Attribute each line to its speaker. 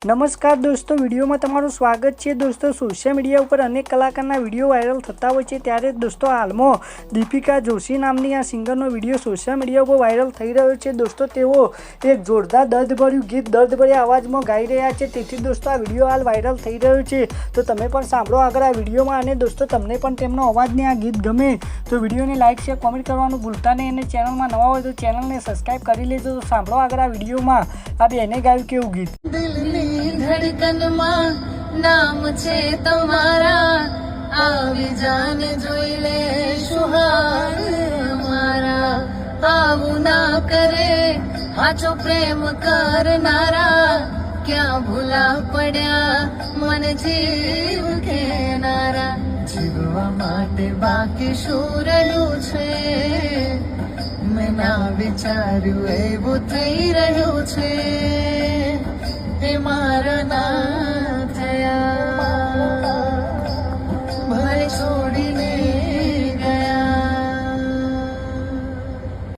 Speaker 1: નમસ્કાર દોસ્તો, વિડીયોમાં તમારું સ્વાગત છે। દોસ્તો, સોશિયલ મીડિયા ઉપર અનેક કલાકારના વિડીયો વાયરલ થતા હોય છે, ત્યારે દોસ્તો હાલમાં દીપિકા જોશી નામની આ સિંગરનો વિડીયો સોશિયલ મીડિયા ઉપર વાયરલ થઈ રહ્યો છે। દોસ્તો, તેઓ એક જોરદાર દર્દભર્યું ગીત દર્દભર્યા અવાજમાં ગાઈ રહ્યા છે, તેથી દોસ્તો આ વિડીયો હાલ વાયરલ થઈ રહ્યો છે। તો તમે પણ સાંભળો આગળ આ વિડીયોમાં, અને દોસ્તો તમને પણ તેમનો અવાજને આ ગીત ગમે તો વિડીયોને લાઇક શેર કોમેન્ટ કરવાનું ભૂલતા નહીં, અને ચેનલમાં નવા હોય તો ચેનલને સબસ્ક્રાઈબ કરી લેજો। તો સાંભળો આગળ આ વિડીયોમાં આ બેને ગાયું કેવું ગીત।
Speaker 2: ધડકન માં નામ છે તમારા, આવી જાન જોઈ લે સુહાગ મારા, આવું ના કરે સાચો પ્રેમ કરનારા, ક્યાં ભૂલા પડ્યા મન જીવ ખેનારા, જીવવા માટે બાકી શું રહ્યું છે, મેં ના વિચાર્યું એવું થઈ રહ્યું છે, મારા ના